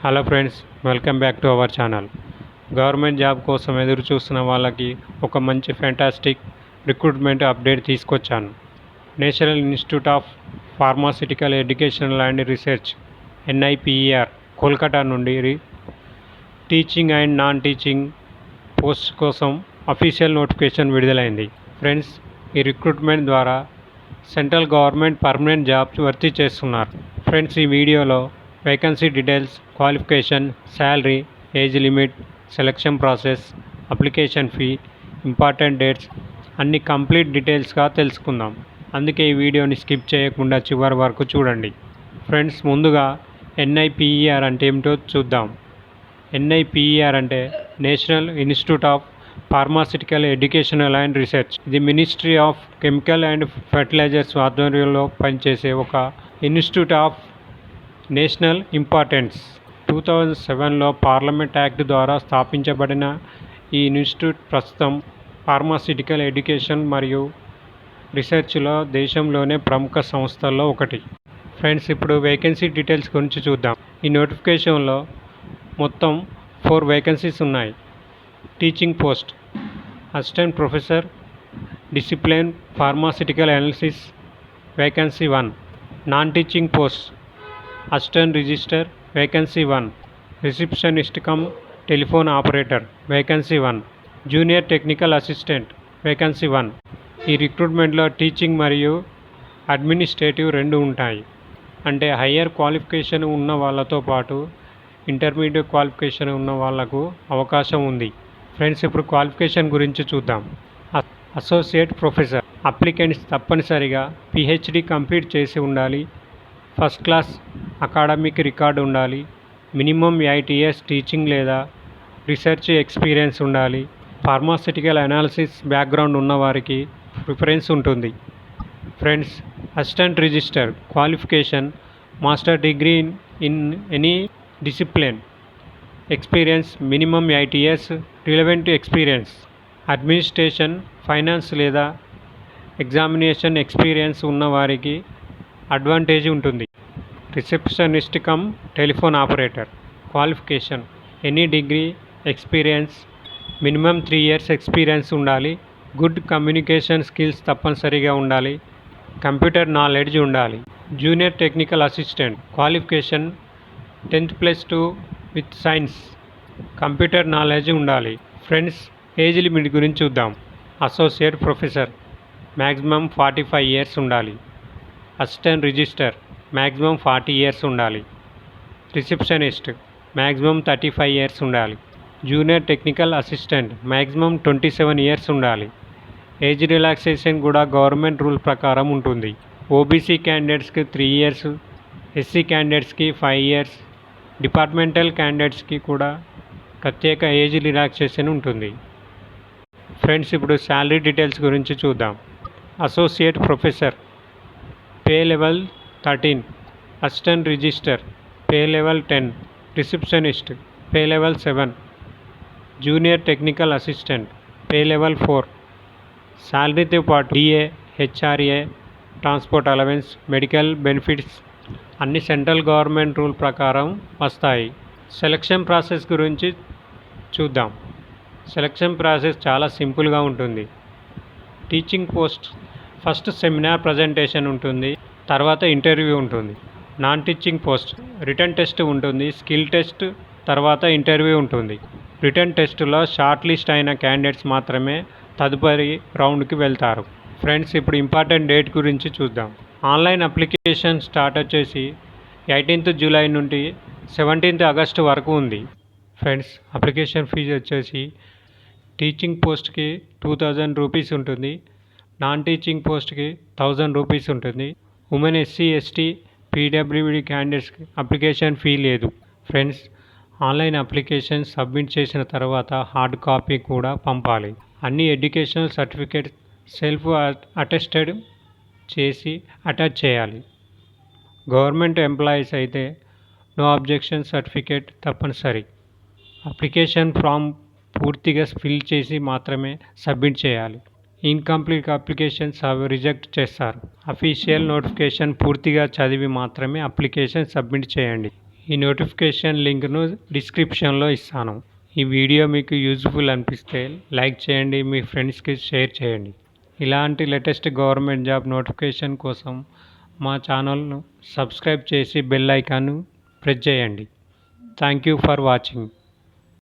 Hello friends, welcome back to our channel. Government job కోసం ఎదురు చూస్తున్న వాళ్ళకి ఒక మంచి ఫ్యాంటాస్టిక్ రిక్రూట్మెంట్ అప్డేట్ తీసుకొచ్చాను. National institute of pharmaceutical educational and research NIPER Kolkata నుండి teaching and non teaching post కోసం అఫీషియల్ నోటిఫికేషన్ విడుదలైంది. ఫ్రెండ్స్, ఈ రిక్రూట్మెంట్ ద్వారా సెంట్రల్ గవర్నమెంట్ పర్మనెంట్ జాబ్స్ భర్తీ చేస్తున్నారు. ఫ్రెండ్స్, ఈ వీడియోలో vacancy details, qualification, salary, age limit, selection process, application fee, important dates అన్ని కంప్లీట్ డీటెయిల్స్గా తెలుసుకుందాం. అందుకే ఈ వీడియోని స్కిప్ చేయకుండా చివరి వరకు చూడండి. ఫ్రెండ్స్, ముందుగా NIPER అంటే ఏమిటో చూద్దాం. NIPER అంటే national institute of pharmaceutical educational and research. ఇది ministry of chemical and fertilizers ఆధ్వర్యంలో పనిచేసే ఒక ఇన్స్టిట్యూట్ ఆఫ్ నేషనల్ ఇంపార్టెన్స్. 2007లో పార్లమెంట్ యాక్ట్ ద్వారా స్థాపించబడిన ఈ ఇన్స్టిట్యూట్ ప్రస్తుతం ఫార్మాసిటికల్ ఎడ్యుకేషన్ మరియు రీసెర్చ్లో దేశంలోనే ప్రముఖ సంస్థల్లో ఒకటి. ఫ్రెండ్స్, ఇప్పుడు వేకెన్సీ డీటెయిల్స్ గురించి చూద్దాం. ఈ నోటిఫికేషన్లో మొత్తం 4 వేకెన్సీస్ ఉన్నాయి. Teaching post assistant professor, discipline pharmaceutical analysis, vacancy 1. Non teaching post assistant register, vacancy 1. Receptionist cum telephone operator, vacancy 1. Junior technical assistant, vacancy 1. ఈ రిక్రూట్మెంట్లో టీచింగ్ మరియు అడ్మినిస్ట్రేటివ్ 2 ఉంటాయి. అంటే హయ్యర్ క్వాలిఫికేషన్ ఉన్న వాళ్ళతో పాటు ఇంటర్మీడియట్ క్వాలిఫికేషన్ ఉన్న వాళ్ళకు అవకాశం ఉంది. ఫ్రెండ్స్, ఇప్పుడు క్వాలిఫికేషన్ గురించి చూద్దాం. అసోసియేట్ ప్రొఫెసర్ అప్లికెంట్స్ తప్పనిసరిగా PhD కంప్లీట్ చేసి ఉండాలి. ఫస్ట్ క్లాస్ అకాడమిక్ రికార్డు ఉండాలి. మినిమం 8 years టీచింగ్ లేదా రీసెర్చ్ ఎక్స్పీరియన్స్ ఉండాలి. ఫార్మాసిటికల్ అనాలిసిస్ బ్యాక్గ్రౌండ్ ఉన్నవారికి ప్రిఫరెన్స్ ఉంటుంది. Friends, assistant register qualification master degree in any discipline, experience minimum 8 years, relevant experience. Administration, finance లేదా examination experience ఉన్నవారికి advantage ఉంటుంది. Receptionist cum telephone operator qualification any degree, experience minimum 3 years experience ఉండాలి. Good communication skills తప్పనిసరిగా ఉండాలి. Computer knowledge ఉండాలి. Junior technical assistant qualification 10th+2 with science, computer knowledge ఉండాలి. Friends, age limit గురించి చూద్దాం. Associate professor maximum 45 years ఉండాలి. Assistant register maximum 40 years ఉండాలి. Receptionist maximum 35 years ఉండాలి. Junior technical assistant maximum 27 years ఉండాలి. ఏజ్ రిలాక్సేషన్ కూడా government rule ప్రకారం ఉంటుంది. OBC క్యాండిడేట్స్కి 3 years, SC క్యాండిడేట్స్కి 5 years, డిపార్ట్మెంటల్ క్యాండిడేట్స్కి కూడా ప్రత్యేక ఏజ్ రిలాక్సేషన్ ఉంటుంది. ఫ్రెండ్స్, ఇప్పుడు శాలరీ డీటెయిల్స్ గురించి చూద్దాం. Associate professor pay level 13, assistant register pay level 10, receptionist pay level 7, junior technical assistant pay level 4. శాలరీతో పాటు DA, HRA, transport allowance, medical benefits అన్ని సెంట్రల్ గవర్నమెంట్ రూల్ ప్రకారం వస్తాయి. సెలక్షన్ ప్రాసెస్ గురించి చూద్దాం. సెలక్షన్ ప్రాసెస్ చాలా సింపుల్గా ఉంటుంది. Teaching post first seminar presentation ఉంటుంది, తర్వాత ఇంటర్వ్యూ ఉంటుంది. Non teaching post written test ఉంటుంది, స్కిల్ టెస్ట్, తర్వాత ఇంటర్వ్యూ ఉంటుంది. రిటన్ టెస్టులో షార్ట్ లిస్ట్ అయిన క్యాండిడేట్స్ మాత్రమే తదుపరి రౌండ్కి వెళ్తారు. ఫ్రెండ్స్, ఇప్పుడు ఇంపార్టెంట్ డేట్ గురించి చూద్దాం. ఆన్లైన్ అప్లికేషన్ స్టార్ట్ వచ్చేసి 18th July నుండి 17th August వరకు ఉంది. ఫ్రెండ్స్, అప్లికేషన్ ఫీజు వచ్చేసి టీచింగ్ పోస్ట్కి 2000 రూపీస్ ఉంటుంది. నాన్ టీచింగ్ పోస్ట్కి 1000 రూపీస్ ఉంటుంది. ఉమెన్, SC, ST, PWD క్యాండిడేట్స్కి అప్లికేషన్ ఫీ లేదు. ఫ్రెండ్స్, ఆన్లైన్ అప్లికేషన్ సబ్మిట్ చేసిన తర్వాత హార్డ్ కాపీ కూడా పంపాలి. అన్ని ఎడ్యుకేషనల్ సర్టిఫికేట్ సెల్ఫ్ అటెస్టెడ్ చేసి అటాచ్ చేయాలి. గవర్నమెంట్ ఎంప్లాయీస్ అయితే నో అబ్జెక్షన్ సర్టిఫికేట్ తప్పనిసరి. అప్లికేషన్ ఫామ్ పూర్తిగా ఫిల్ చేసి మాత్రమే సబ్మిట్ చేయాలి. ఇన్కంప్లీట్ అప్లికేషన్స్ రిజెక్ట్ చేస్తారు. అఫీషియల్ నోటిఫికేషన్ పూర్తిగా చదివి మాత్రమే అప్లికేషన్ సబ్మిట్ చేయండి. ఈ నోటిఫికేషన్ లింక్ను డిస్క్రిప్షన్లో ఇస్తాను. ఈ వీడియో మీకు యూజ్ఫుల్ అనిపిస్తే లైక్ చేయండి, మీ ఫ్రెండ్స్కి షేర్ చేయండి. ఇలాంటి లేటెస్ట్ గవర్నమెంట్ జాబ్ నోటిఫికేషన్ కోసం మా ఛానల్ను సబ్స్క్రైబ్ చేసి బెల్ ఐకాన్ను ప్రెస్ చేయండి. Thank you for watching.